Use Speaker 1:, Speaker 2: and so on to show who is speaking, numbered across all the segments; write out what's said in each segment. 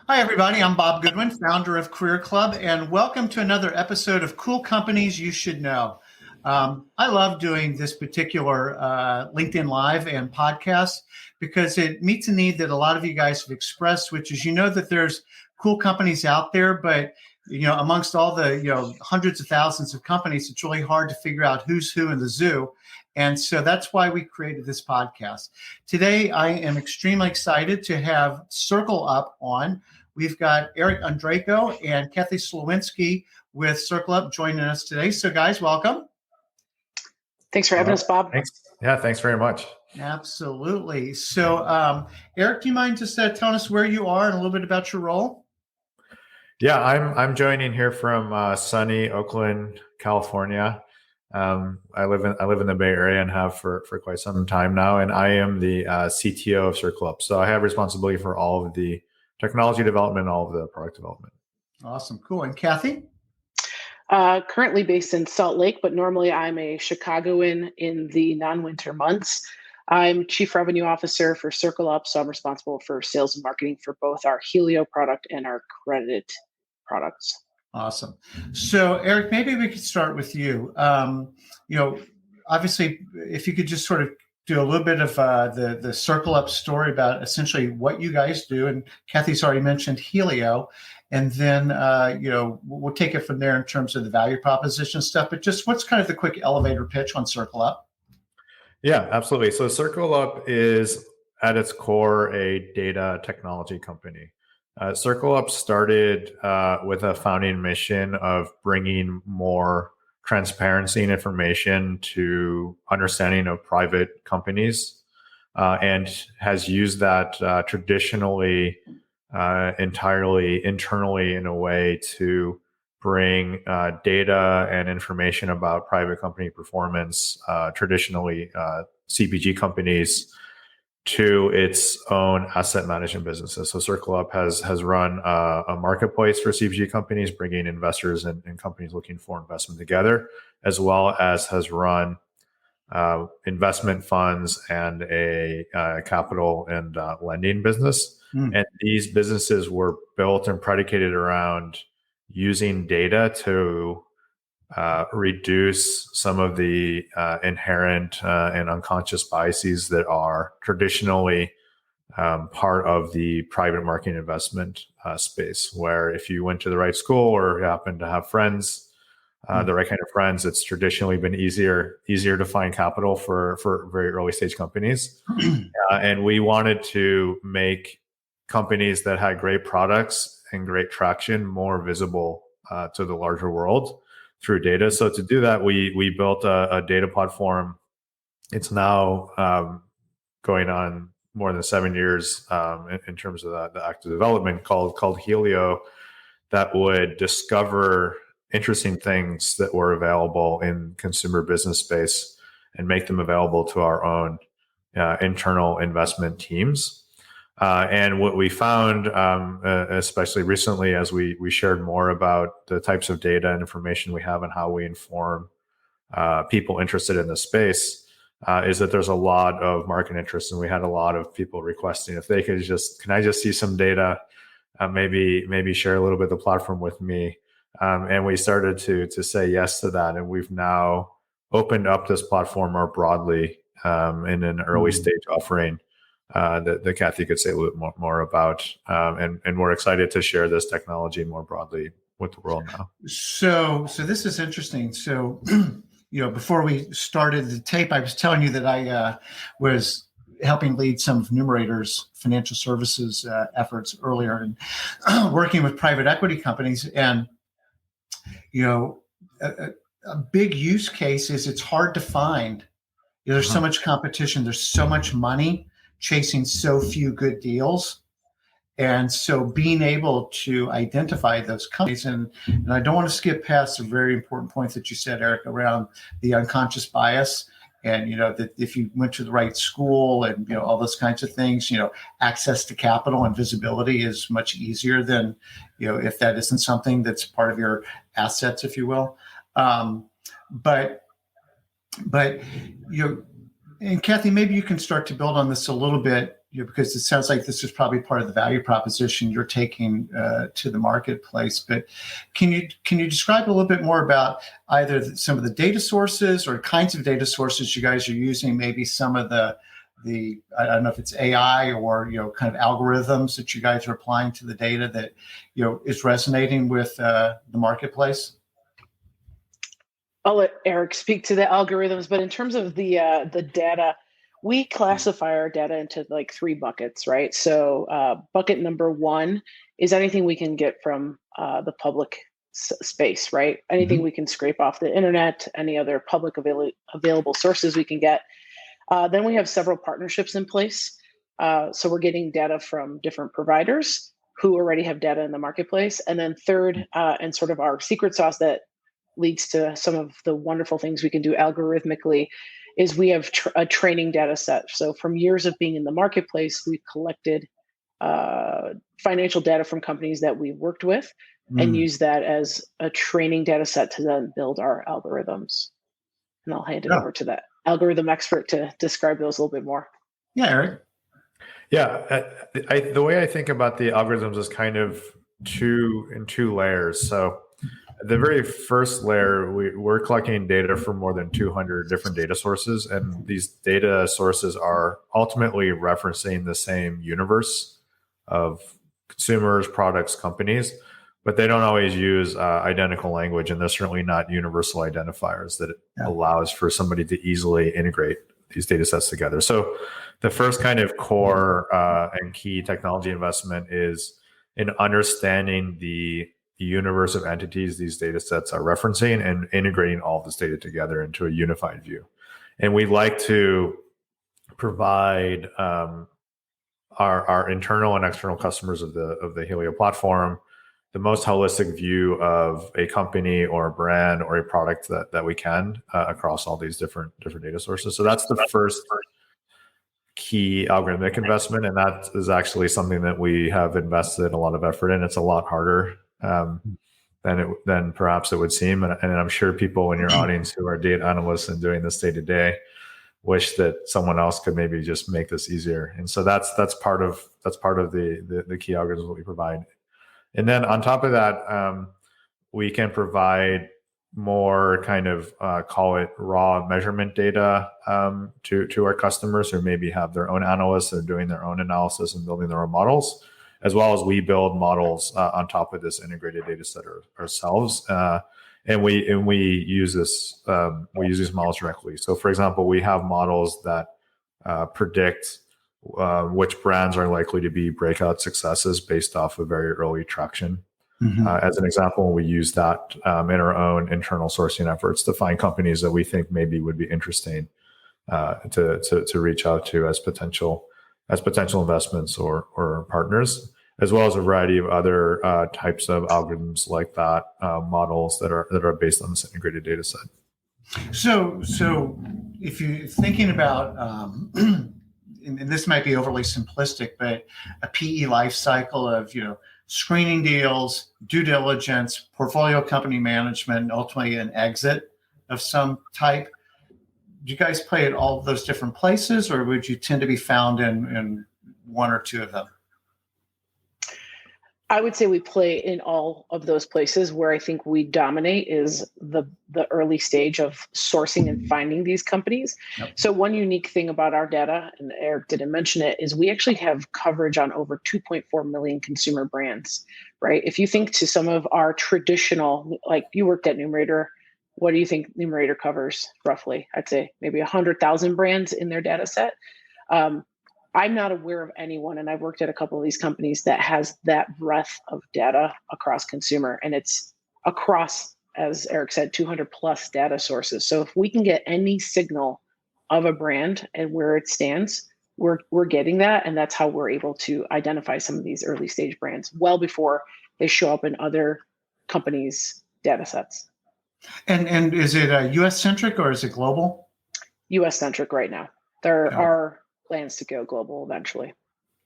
Speaker 1: Hi, everybody. I'm Bob Goodwin, founder of Career Club, and welcome to another episode of Cool Companies You Should Know. I love doing this particular LinkedIn Live and podcast because it meets a need that a lot of you guys have expressed, which is that there's cool companies out there, but amongst all the hundreds of thousands of companies, it's really hard to figure out who's who in the zoo. And so that's why we created this podcast. Today, I am extremely excited to have CircleUp on. We've got Erik Andresjko and Kathy Slowinski with CircleUp joining us today. So guys, welcome.
Speaker 2: Thanks for having us, Bob.
Speaker 3: Thanks. Yeah, thanks very much.
Speaker 1: Absolutely. So Erik, do you mind just telling us where you are and a little bit about your role?
Speaker 3: Yeah, I'm joining here from sunny Oakland, California. I live in the Bay Area and have for quite some time now, and I am the CTO of CircleUp. So I have responsibility for all of the technology development, all of the product development.
Speaker 1: Awesome, cool. And Kathy?
Speaker 2: Currently based in Salt Lake, but normally I'm a Chicagoan in the non-winter months. I'm Chief Revenue Officer for CircleUp, so I'm responsible for sales and marketing for both our Helio product and our credit products.
Speaker 1: Awesome. So, Erik, maybe we could start with you. Obviously, if you could just sort of do a little bit of the CircleUp story about essentially what you guys do. And Kathy's already mentioned Helio. And then, we'll take it from there in terms of the value proposition stuff. But just what's kind of the quick elevator pitch on CircleUp?
Speaker 3: Yeah, absolutely. So CircleUp is at its core a data technology company. CircleUp started with a founding mission of bringing more transparency and information to understanding of private companies, and has used that traditionally entirely internally in a way to bring data and information about private company performance, traditionally CPG companies, to its own asset management businesses. So CircleUp has run a marketplace for CPG companies, bringing investors and companies looking for investment together, as well as has run investment funds and a capital and lending business. And these businesses were built and predicated around using data to reduce some of the inherent and unconscious biases that are traditionally part of the private market investment space, where if you went to the right school or happen to have friends, the right kind of friends, it's traditionally been easier to find capital for very early stage companies. And we wanted to make companies that had great products and great traction more visible to the larger world through data. So to do that, we built a data platform. It's now going on more than 7 years in terms of the active development called Helio, that would discover interesting things that were available in consumer business space and make them available to our own internal investment teams. And what we found, especially recently, as we shared more about the types of data and information we have and how we inform people interested in the space, is that there's a lot of market interest. And we had a lot of people requesting if they could can I just see some data, maybe share a little bit of the platform with me. And we started to say yes to that. And we've now opened up this platform more broadly in an early stage offering that Kathy could say a little bit more about. And we're excited to share this technology more broadly with the world now.
Speaker 1: So this is interesting. So, before we started the tape, I was telling you that I was helping lead some of Numerator's financial services efforts earlier, and working with private equity companies. And a big use case is it's hard to find. There's so much competition. There's so much money chasing so few good deals. And so being able to identify those companies, and I don't want to skip past a very important point that you said, Erik, around the unconscious bias. And, that if you went to the right school and, all those kinds of things, access to capital and visibility is much easier than, if that isn't something that's part of your assets, if you will. But and Kathy, maybe you can start to build on this a little bit. because it sounds like this is probably part of the value proposition you're taking to the marketplace. But can you describe a little bit more about either some of the data sources or kinds of data sources you guys are using? Maybe some of the I don't know if it's AI or kind of algorithms that you guys are applying to the data that is resonating with the marketplace.
Speaker 2: I'll let Erik speak to the algorithms, but in terms of the data, we classify our data into like 3 buckets, right? So bucket number 1 is anything we can get from the public space, right? Anything we can scrape off the internet, any other public available sources we can get. Then we have several partnerships in place. So we're getting data from different providers who already have data in the marketplace. And then third, and sort of our secret sauce that leads to some of the wonderful things we can do algorithmically, is we have a training data set. So from years of being in the marketplace, we've collected financial data from companies that we've worked with and use that as a training data set to then build our algorithms. And I'll hand it over to that algorithm expert to describe those a little bit more.
Speaker 1: Yeah, Erik.
Speaker 3: Yeah, the way I think about the algorithms is kind of in two layers. So the very first layer, we're collecting data from more than 200 different data sources, and these data sources are ultimately referencing the same universe of consumers, products, companies, but they don't always use identical language, and they're certainly not universal identifiers that allows for somebody to easily integrate these data sets together. So the first kind of core and key technology investment is in understanding the universe of entities these data sets are referencing and integrating all this data together into a unified view. And we like to provide our internal and external customers of the Helio platform the most holistic view of a company or a brand or a product that we can across all these different data sources. So that's the first key algorithmic investment, and that is actually something that we have invested a lot of effort in. It's a lot harder than perhaps it would seem, and I'm sure people in your audience who are data analysts and doing this day to day wish that someone else could maybe just make this easier. And so that's part of the key algorithms that we provide. And then on top of that, we can provide more kind of call it raw measurement data to our customers who maybe have their own analysts that are doing their own analysis and building their own models, as well as we build models on top of this integrated data set ourselves. And we use this these models directly. So for example, we have models that predict which brands are likely to be breakout successes based off of very early traction. As an example, we use that in our own internal sourcing efforts to find companies that we think maybe would be interesting to reach out to as potential investments or partners, as well as a variety of other types of algorithms like that, models that are based on this integrated data set.
Speaker 1: So if you're thinking about and this might be overly simplistic, but a PE life cycle of screening deals, due diligence, portfolio company management, and ultimately an exit of some type. Do you guys play at all of those different places, or would you tend to be found in one or two of them?
Speaker 2: I would say we play in all of those places. Where I think we dominate is the early stage of sourcing and finding these companies. Yep. So one unique thing about our data, and Erik didn't mention it, is we actually have coverage on over 2.4 million consumer brands, right? If you think to some of our traditional, like you worked at Numerator, what do you think Numerator covers roughly? I'd say maybe 100,000 brands in their data set. I'm not aware of anyone, and I've worked at a couple of these companies that has that breadth of data across consumer, and it's across, as Erik said, 200 plus data sources. So if we can get any signal of a brand and where it stands, we're getting that, and that's how we're able to identify some of these early stage brands well before they show up in other companies' data sets.
Speaker 1: And is it U.S. centric or is it global?
Speaker 2: U.S. centric right now. There are plans to go global eventually.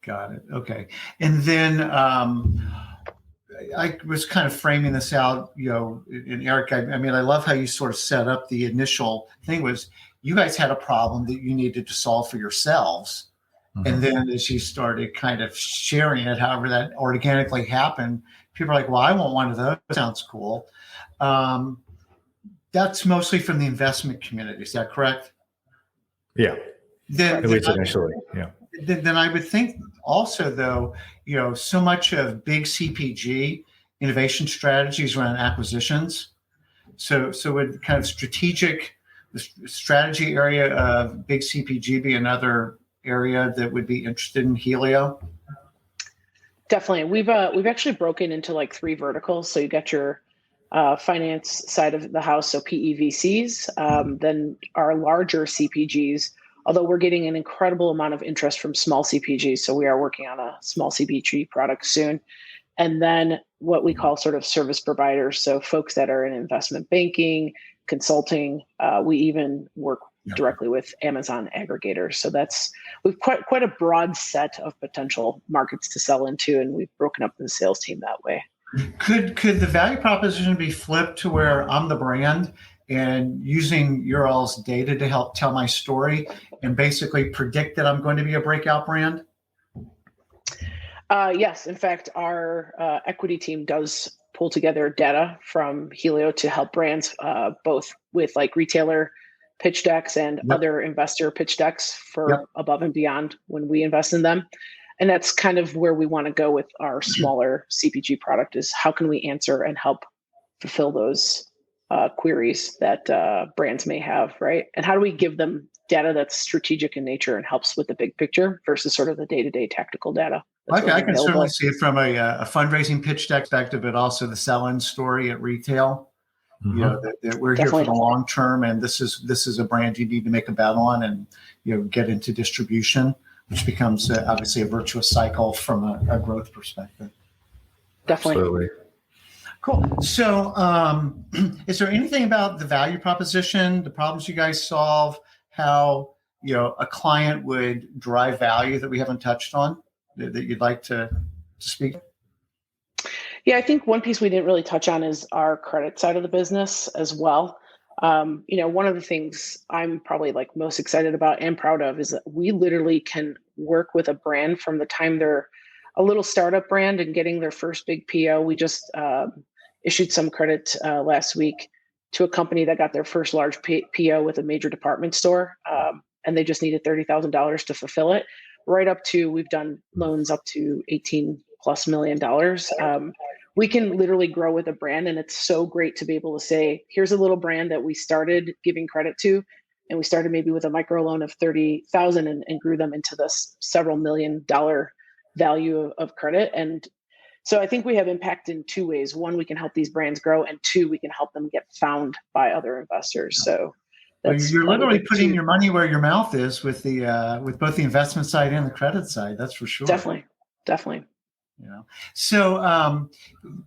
Speaker 1: Got it. Okay. And then I was kind of framing this out, and Erik, I mean, I love how you sort of set up the initial thing was you guys had a problem that you needed to solve for yourselves. And then as you started kind of sharing it, however that organically happened, people are like, well, I want one of those. Sounds cool. That's mostly from the investment community. Is that correct?
Speaker 3: Yeah. At least initially. Yeah.
Speaker 1: Then I would think also, though, so much of big CPG innovation strategies around acquisitions. So would kind of the strategy area of big CPG be another area that would be interested in Helio?
Speaker 2: Definitely. We've actually broken into like 3 verticals. So you got your finance side of the house, so PEVCs, then our larger CPGs, although we're getting an incredible amount of interest from small CPGs. So we are working on a small CPG product soon. And then what we call sort of service providers. So folks that are in investment banking, consulting, we even work directly with Amazon aggregators. So we've quite a broad set of potential markets to sell into, and we've broken up the sales team that way.
Speaker 1: Could the value proposition be flipped to where I'm the brand and using your all's data to help tell my story and basically predict that I'm going to be a breakout brand?
Speaker 2: Yes. In fact, our equity team does pull together data from Helio to help brands, both with like retailer pitch decks and other investor pitch decks for above and beyond when we invest in them. And that's kind of where we want to go with our smaller CPG product, is how can we answer and help fulfill those queries that brands may have, right? And how do we give them data that's strategic in nature and helps with the big picture versus sort of the day-to-day tactical data?
Speaker 1: Okay, I can certainly see it from a fundraising pitch deck perspective, but also the sell-in story at retail. That we're here for the long term, and this is a brand you need to make a bet on, and get into distribution, which becomes obviously a virtuous cycle from a growth perspective.
Speaker 2: Definitely.
Speaker 3: Absolutely.
Speaker 1: Cool. So is there anything about the value proposition, the problems you guys solve, how a client would drive value that we haven't touched on that you'd like to speak?
Speaker 2: Yeah, I think one piece we didn't really touch on is our credit side of the business as well. One of the things I'm probably like most excited about and proud of is that we literally can work with a brand from the time they're a little startup brand and getting their first big PO. We just issued some credit last week to a company that got their first large PO with a major department store, and they just needed $30,000 to fulfill it. Right up to, we've done loans up to $18+ million. We can literally grow with a brand, and it's so great to be able to say, here's a little brand that we started giving credit to, and we started maybe with a micro loan of $30,000 and grew them into this several $1 million value of credit. And so I think we have impact in 2 ways. One, we can help these brands grow, and 2, we can help them get found by other investors. So
Speaker 1: you're literally putting your money where your mouth is with with both the investment side and the credit side. That's for sure.
Speaker 2: Definitely.
Speaker 1: So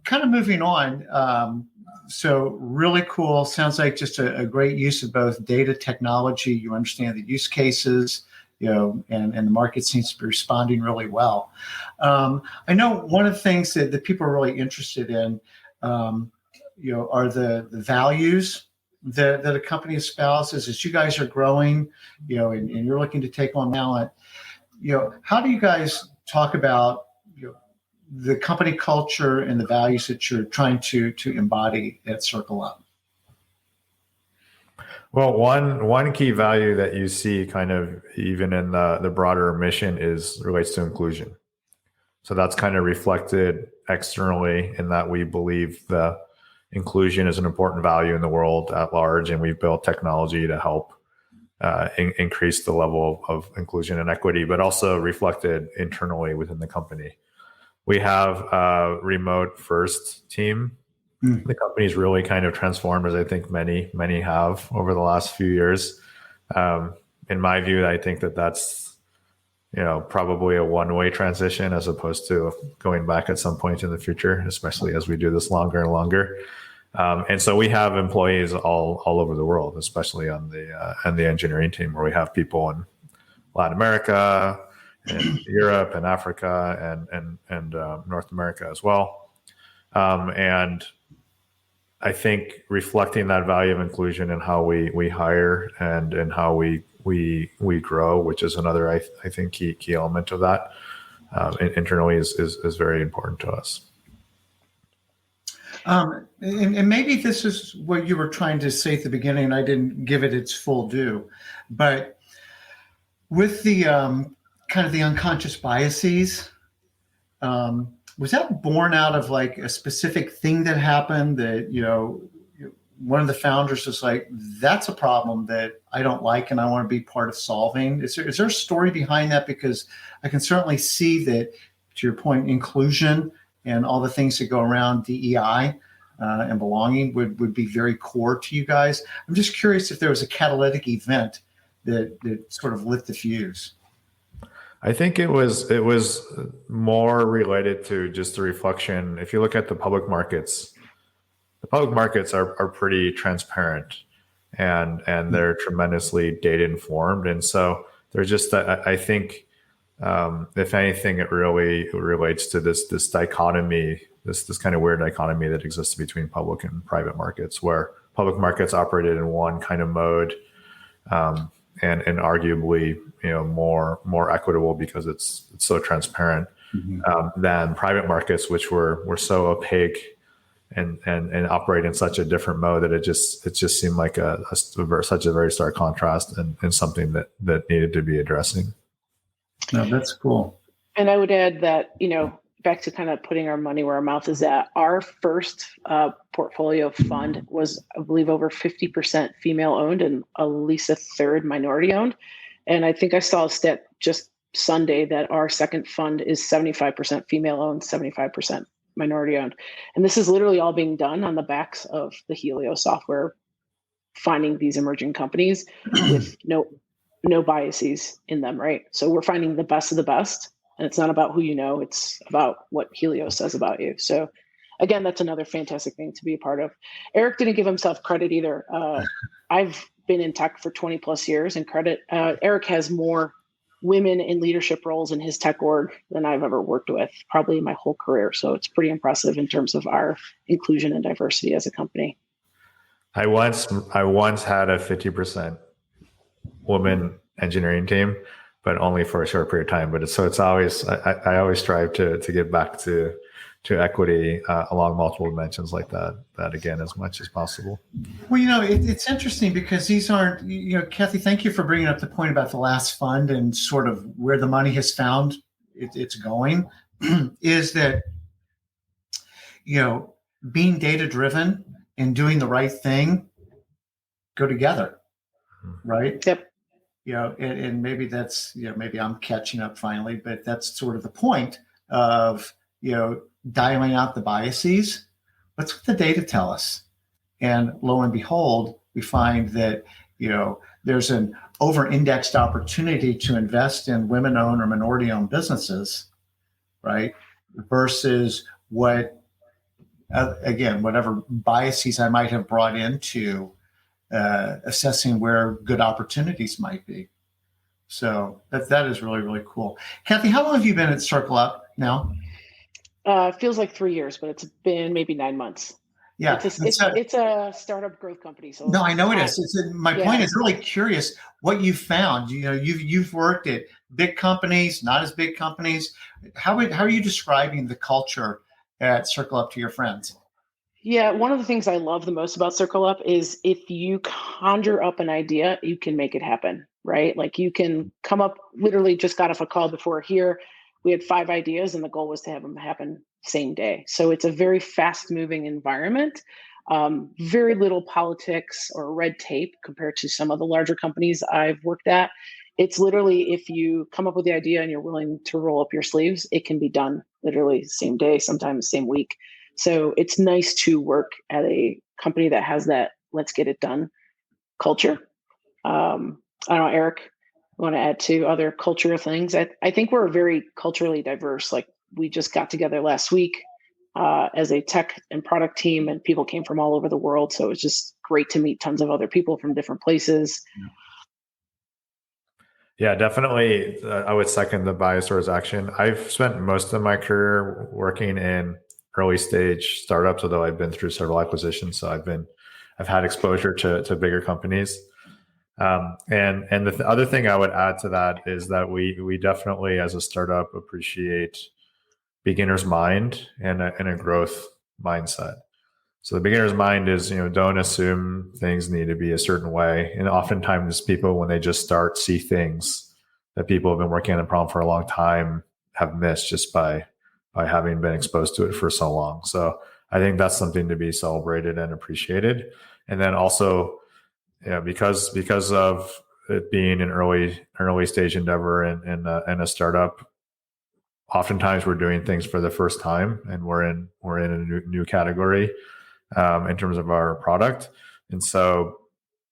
Speaker 1: kind of moving on. So really cool. Sounds like just a great use of both data technology. You understand the use cases, and the market seems to be responding really well. I know one of the things that people are really interested in, are the values that a company espouses. As you guys are growing, and you're looking to take on talent, how do you guys talk about the company culture and the values that you're trying to embody at CircleUp?
Speaker 3: Well, one key value that you see kind of even in the broader mission relates to inclusion. So that's kind of reflected externally in that we believe the inclusion is an important value in the world at large, and we've built technology to help increase the level of inclusion and equity, but also reflected internally within the company. We have a remote first team. The company's really kind of transformed, as I think many have over the last few years. In my view, I think that's probably a one-way transition as opposed to going back at some point in the future, especially as we do this longer and longer. And so we have employees all over the world, especially on the engineering team, where we have people in Latin America, in Europe and Africa and North America as well. And I think reflecting that value of inclusion and how we hire and how we we grow, which is another I think key element of that. Internally is very important to us.
Speaker 1: And maybe this is what you were trying to say at the beginning, and I didn't give it its full due, but with the kind of the unconscious biases, was that born out of like a specific thing that happened that, one of the founders was like, that's a problem that I don't like and I want to be part of solving? Is there a story behind that? Because I can certainly see that, to your point, inclusion and all the things that go around DEI and belonging would be very core to you guys. I'm just curious if there was a catalytic event that sort of lit the fuse.
Speaker 3: I think it was more related to just the reflection. If you look at the public markets are pretty transparent and they're tremendously data informed. And so they're just, I think, if anything, it really relates to this dichotomy, this kind of weird dichotomy that exists between public and private markets, where public markets operated in one kind of mode, and arguably, more equitable because it's so transparent, than private markets, which were so opaque and operate in such a different mode that it just seemed like such a very stark contrast and something that needed to be addressing.
Speaker 1: No, that's cool.
Speaker 2: And I would add that, back to kind of putting our money where our mouth is at, our first portfolio fund was, I believe, over 50% female owned and at least a third minority owned. And I think I saw a stat just Sunday that our second fund is 75% female owned, 75% minority owned. And this is literally all being done on the backs of the Helio software, finding these emerging companies with no biases in them, right? So we're finding the best of the best, and it's not about who you know, it's about what Helio says about you. So again, that's another fantastic thing to be a part of. Erik didn't give himself credit either. I've been in tech for 20 plus years, and Erik has more women in leadership roles in his tech org than I've ever worked with, probably in my whole career. So it's pretty impressive in terms of our inclusion and diversity as a company. I
Speaker 3: once had a 50% woman engineering team, but only for a short period of time. But it's always, I always strive to get back to equity along multiple dimensions like that again, as much as possible.
Speaker 1: Well, it's interesting because these aren't, Kathy, thank you for bringing up the point about the last fund and sort of where the money has found it's going, is that, being data driven and doing the right thing go together, right?
Speaker 2: Yep.
Speaker 1: And maybe that's, maybe I'm catching up finally, but that's sort of the point of, dialing out the biases. What's what the data tell us? And lo and behold, we find that, there's an over-indexed opportunity to invest in women-owned or minority-owned businesses, right? Versus what, again, whatever biases I might have brought into assessing where good opportunities might be. So that is really, really cool. Kathy, how long have you been at CircleUp now?
Speaker 2: Feels like 3 years, but it's been maybe 9 months.
Speaker 1: Yeah,
Speaker 2: it's a startup growth company. So
Speaker 1: no, I know it is. My point is really curious what you found. You've worked at big companies, not as big companies. How are you describing the culture at CircleUp to your friends?
Speaker 2: Yeah, one of the things I love the most about CircleUp is if you conjure up an idea, you can make it happen, right? Like you can come up, literally just got off a call before here. We had 5 ideas and the goal was to have them happen same day. So it's a very fast moving environment, very little politics or red tape compared to some of the larger companies I've worked at. It's literally, if you come up with the idea and you're willing to roll up your sleeves, it can be done literally same day, sometimes same week. So it's nice to work at a company that has that let's get it done culture. I don't know, Erik, want to add to other cultural things? I think we're very culturally diverse. Like we just got together last week as a tech and product team, and people came from all over the world. So it was just great to meet tons of other people from different places.
Speaker 3: Yeah, definitely. I would second the bias towards action. I've spent most of my career working in early stage startups, although I've been through several acquisitions. So I've had exposure to bigger companies. And the other thing I would add to that is that we definitely, as a startup, appreciate beginner's mind and a growth mindset. So the beginner's mind is, don't assume things need to be a certain way. And oftentimes people, when they just start, see things that people have been working on a problem for a long time have missed just by having been exposed to it for so long. So I think that's something to be celebrated and appreciated. And then also, because of it being an early stage endeavor and a startup, oftentimes we're doing things for the first time, and we're in a new category in terms of our product. And so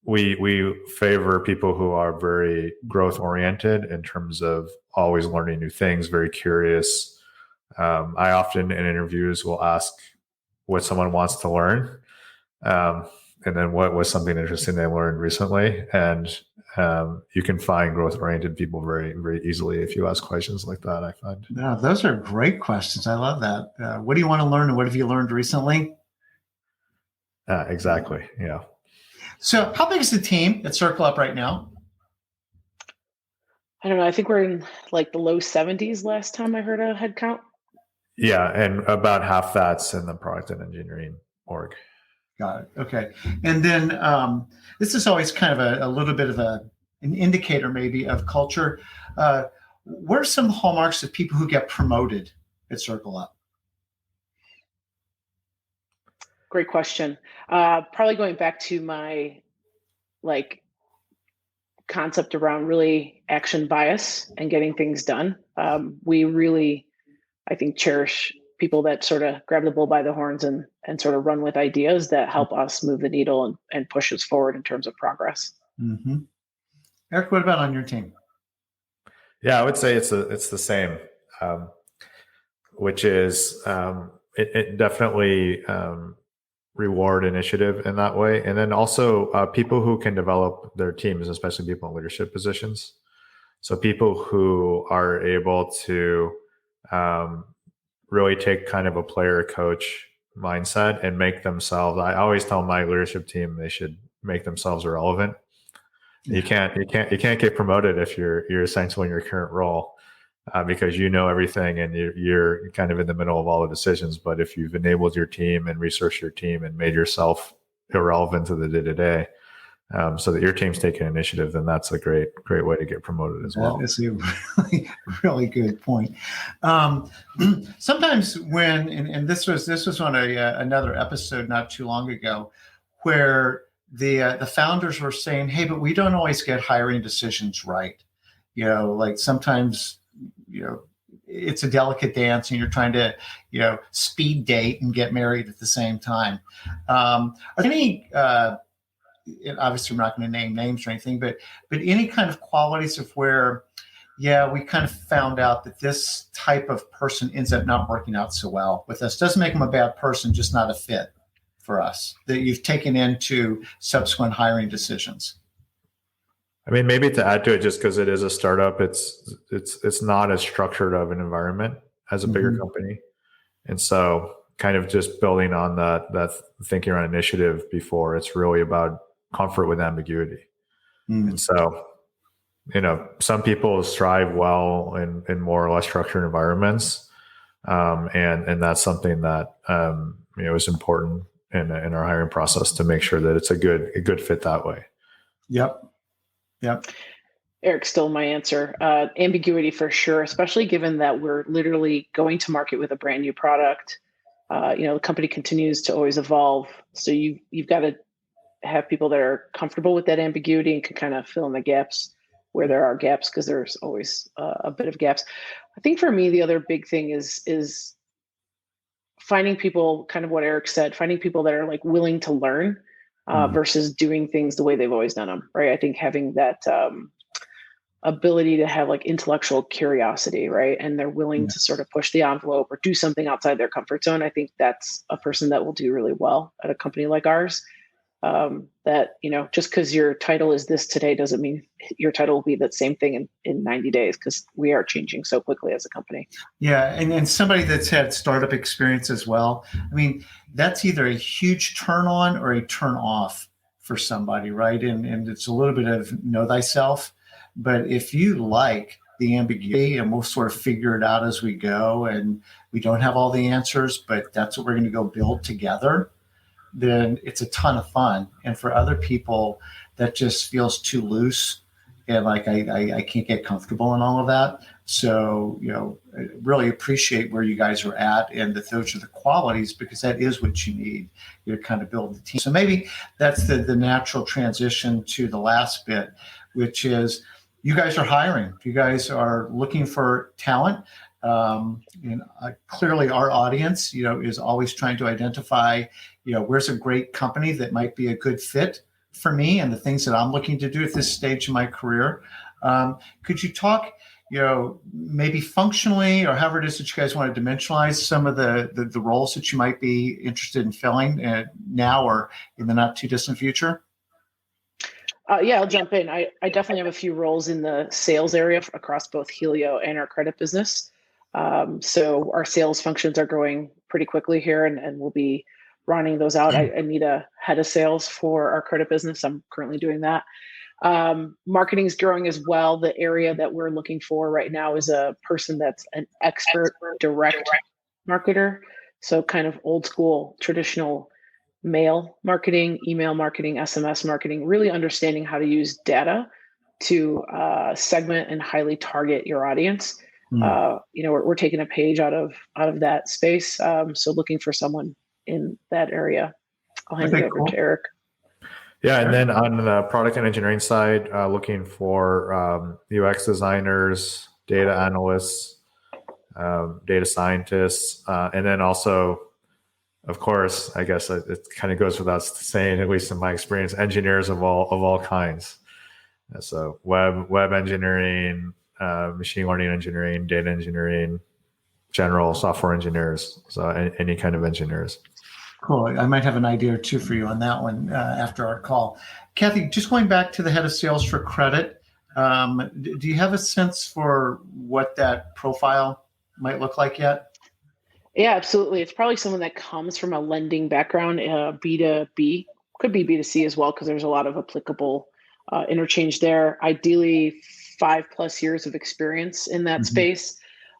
Speaker 3: we favor people who are very growth oriented in terms of always learning new things, very curious. I often in interviews will ask what someone wants to learn. And then what was something interesting they learned recently. And you can find growth-oriented people very, very easily if you ask questions like that, I find.
Speaker 1: Yeah, those are great questions. I love that. What do you want to learn, and what have you learned recently?
Speaker 3: Exactly, yeah.
Speaker 1: So how big is the team at CircleUp right now?
Speaker 2: I don't know. I think we're in like the low 70s last time I heard a head count.
Speaker 3: Yeah, and about half that's in the product and engineering org.
Speaker 1: Got it. Okay. And then this is always kind of a little bit of an indicator maybe of culture. What are some hallmarks of people who get promoted at CircleUp?
Speaker 2: Great question. Probably going back to my concept around really action bias and getting things done. We really, I think, cherish people that sort of grab the bull by the horns and sort of run with ideas that help us move the needle and push us forward in terms of progress.
Speaker 1: Mm-hmm. Erik, what about on your team?
Speaker 3: Yeah, I would say it's the same, which is it definitely reward initiative in that way. And then also people who can develop their teams, especially people in leadership positions. So people who are able to really take kind of a player coach mindset and make themselves, I always tell my leadership team, they should make themselves irrelevant. You can't get promoted if you're essentially in your current role because you know everything and you're kind of in the middle of all the decisions. But if you've enabled your team and researched your team and made yourself irrelevant to the day-to-day, so that your team's taking initiative, then that's a great way to get promoted as well.
Speaker 1: That's a really, really good point. Sometimes when, and this was on another episode not too long ago, where the founders were saying, "Hey, but we don't always get hiring decisions right. Like sometimes, it's a delicate dance, and you're trying to, speed date and get married at the same time." Are there any? Obviously, we're not going to name names or anything, but any kind of qualities of where, we kind of found out that this type of person ends up not working out so well with us. Doesn't make them a bad person, just not a fit for us, that you've taken into subsequent hiring decisions.
Speaker 3: I mean, maybe to add to it, just because it is a startup, it's not as structured of an environment as a bigger company, and so kind of just building on that thinking around initiative before, it's really about comfort with ambiguity. And so, some people strive well in more or less structured environments, and that's something that is important in our hiring process to make sure that it's a good fit that way.
Speaker 1: Yep.
Speaker 2: Erik stole my answer. Ambiguity for sure, especially given that we're literally going to market with a brand new product. The company continues to always evolve. So you've got to have people that are comfortable with that ambiguity and can kind of fill in the gaps where there are gaps, because there's always a bit of gaps. I think for me, the other big thing is finding people, kind of what Erik said, finding people that are willing to learn versus doing things the way they've always done them, right? I think having that ability to have intellectual curiosity, right? And they're willing to sort of push the envelope or do something outside their comfort zone. I think that's a person that will do really well at a company like ours. That, just because your title is this today doesn't mean your title will be that same thing in 90 days, because we are changing so quickly as a company.
Speaker 1: Yeah. And somebody that's had startup experience as well. I mean, that's either a huge turn on or a turn off for somebody, right? And it's a little bit of know thyself. But if you like the ambiguity, and we'll sort of figure it out as we go, and we don't have all the answers, but that's what we're going to go build together, then it's a ton of fun. And for other people, that just feels too loose, and like I can't get comfortable in all of that. So, I really appreciate where you guys are at, and that those are the qualities, because that is what you need to kind of build the team. So maybe that's the natural transition to the last bit, which is you guys are hiring. You guys are looking for talent. Clearly our audience, is always trying to identify, where's a great company that might be a good fit for me and the things that I'm looking to do at this stage in my career. Could you talk, maybe functionally, or however it is that you guys want to dimensionalize some of the roles that you might be interested in filling now or in the not too distant future?
Speaker 2: Yeah, I'll jump in. I definitely have a few roles in the sales area across both Helio and our credit business. So our sales functions are growing pretty quickly here, and we'll be rounding those out. I need a head of sales for our credit business. I'm currently doing that. Marketing is growing as well. The area that we're looking for right now is a person that's an expert direct marketer. So kind of old school, traditional mail marketing, email marketing, SMS marketing, really understanding how to use data to segment and highly target your audience. We're taking a page out of that space. So looking for someone in that area. I'll hand it over to Erik.
Speaker 3: Yeah, and then on the product and engineering side, looking for UX designers, data analysts, data scientists, and then also, of course, I guess it kind of goes without saying, at least in my experience, engineers of all kinds. So web engineering, machine learning engineering, data engineering, general software engineers. So any kind of engineers.
Speaker 1: Cool. I might have an idea or two for you on that one after our call. Kathy, just going back to the head of sales for credit, do you have a sense for what that profile might look like yet?
Speaker 2: Yeah, absolutely. It's probably someone that comes from a lending background, B2B, could be B2C as well, because there's a lot of applicable interchange there. Ideally, 5+ years of experience in that space.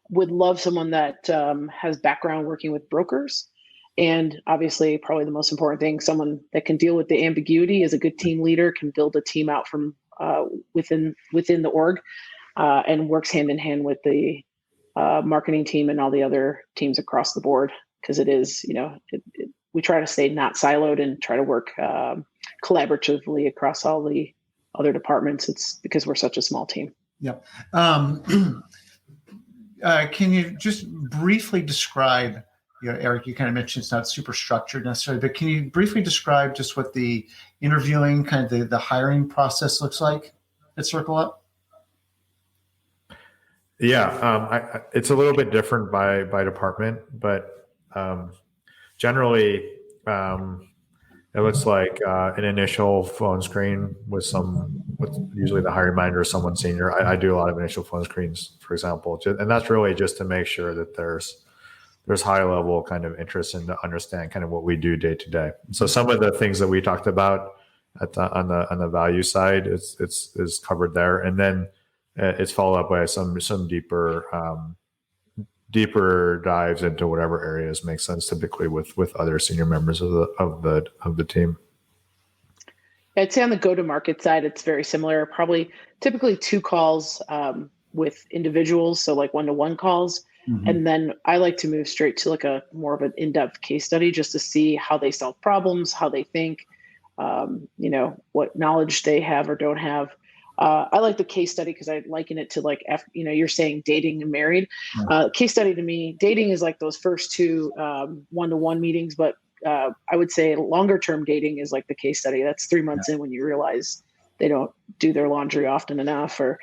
Speaker 2: Would love someone that has background working with brokers. And obviously, probably the most important thing, someone that can deal with the ambiguity, is a good team leader, can build a team out from within the org, and works hand in hand with the marketing team and all the other teams across the board. Because it is, we try to stay not siloed and try to work collaboratively across all the other departments. It's because we're such a small team.
Speaker 1: Yep. Can you just briefly describe, Erik, you kind of mentioned it's not super structured necessarily, but can you briefly describe just what the interviewing, kind of the hiring process looks like at CircleUp?
Speaker 3: Yeah, it's a little bit different by department, but generally it looks like an initial phone screen with usually the hiring manager or someone senior. I do a lot of initial phone screens, for example, and that's really just to make sure that there's high level kind of interest and to understand kind of what we do day to day. So some of the things that we talked about on the value side is covered there, and then it's followed up by some deeper dives into whatever areas make sense, typically with other senior members of the team.
Speaker 2: I'd say on the go-to-market side, it's very similar. Probably typically 2 calls with individuals, so like 1-to-1 calls. And then I like to move straight to like a more of an in-depth case study, just to see how they solve problems, how they think, what knowledge they have or don't have. I like the case study because I liken it to like, you're saying dating and married. Case study to me, dating is like those first 2 1-to-1 meetings, but I would say longer term dating is like the case study. That's 3 months in, when you realize they don't do their laundry often enough, or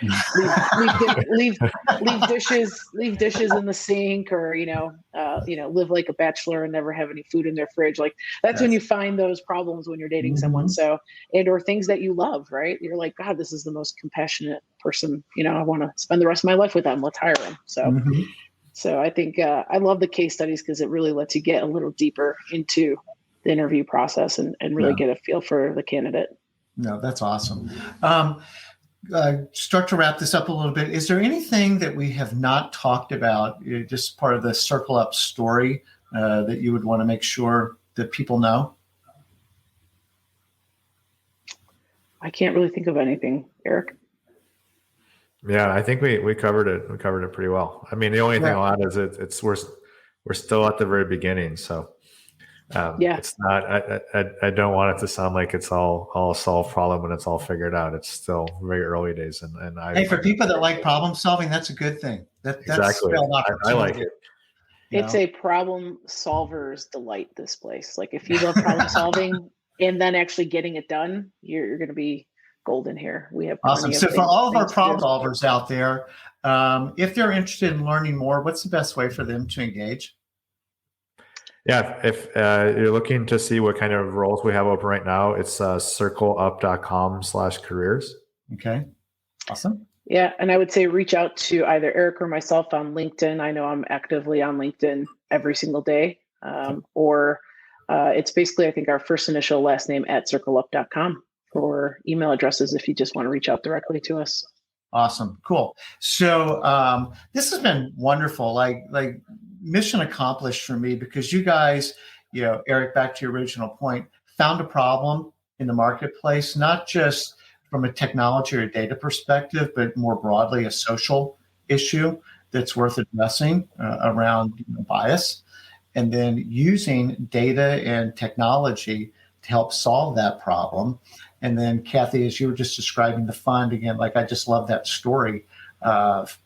Speaker 2: leave dishes in the sink, or live like a bachelor and never have any food in their fridge. Like that's when you find those problems when you're dating someone. So, or things that you love, right? You're like, God, this is the most compassionate person. I want to spend the rest of my life with them. Let's hire them. So, So I think I love the case studies because it really lets you get a little deeper into the interview process and really get a feel for the candidate.
Speaker 1: No, that's awesome. Start to wrap this up a little bit. Is there anything that we have not talked about, just part of the CircleUp story, that you would want to make sure that people know?
Speaker 3: I can't really think of anything, Erik. Yeah, I think we covered it. We covered it pretty well. I mean, the only thing I'll add is it's we're still at the very beginning, so it's not. I don't want it to sound like it's all a solved problem and it's all figured out. It's still very early days, and
Speaker 1: for people that like problem solving, that's a good thing. That's
Speaker 3: exactly. I like it.
Speaker 2: It's a problem solver's delight. This place, like if you love problem solving and then actually getting it done, you're going to be golden here. We have
Speaker 1: awesome. So for all of our problem solvers out there, if they're interested in learning more, what's the best way for them to engage?
Speaker 3: Yeah, if you're looking to see what kind of roles we have open right now, it's circleup.com/careers.
Speaker 1: Okay, awesome.
Speaker 2: Yeah, and I would say reach out to either Erik or myself on LinkedIn. I know I'm actively on LinkedIn every single day, or it's basically, I think, our first initial last name at circleup.com for email addresses if you just want to reach out directly to us.
Speaker 1: Awesome. Cool. So this has been wonderful, like mission accomplished for me, because you guys, Erik, back to your original point, found a problem in the marketplace, not just from a technology or data perspective, but more broadly a social issue that's worth addressing around bias, and then using data and technology to help solve that problem. And then, Kathy, as you were just describing the fund again, like I just love that story of,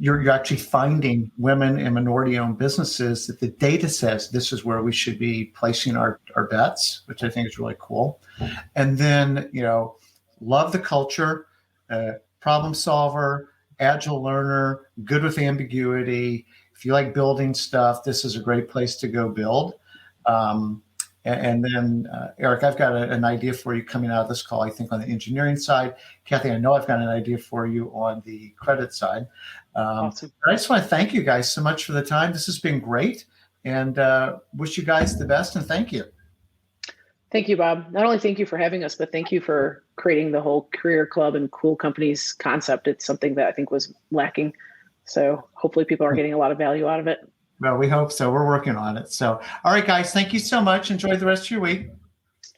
Speaker 1: you're actually finding women and minority-owned businesses that the data says this is where we should be placing our bets, which I think is really cool. And then, love the culture, problem solver, agile learner, good with ambiguity. If you like building stuff, this is a great place to go build. And then, Erik, I've got an idea for you coming out of this call, I think, on the engineering side. Kathy, I know I've got an idea for you on the credit side.
Speaker 2: Awesome.
Speaker 1: I just want to thank you guys so much for the time. This has been great, and wish you guys the best, and thank you.
Speaker 2: Thank you, Bob. Not only thank you for having us, but thank you for creating the whole Career Club and Cool Companies concept. It's something that I think was lacking. So hopefully people are getting a lot of value out of it.
Speaker 1: Well, we hope so. We're working on it. So, all right, guys, thank you so much. Enjoy the rest of your week.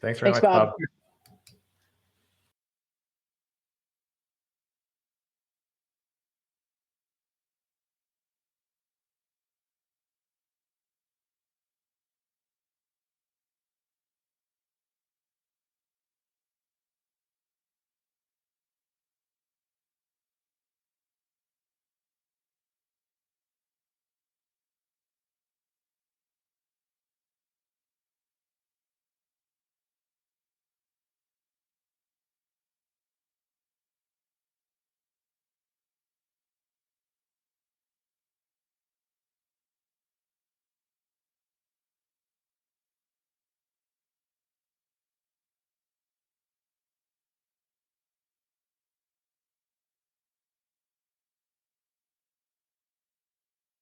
Speaker 3: Thanks very much, Bob.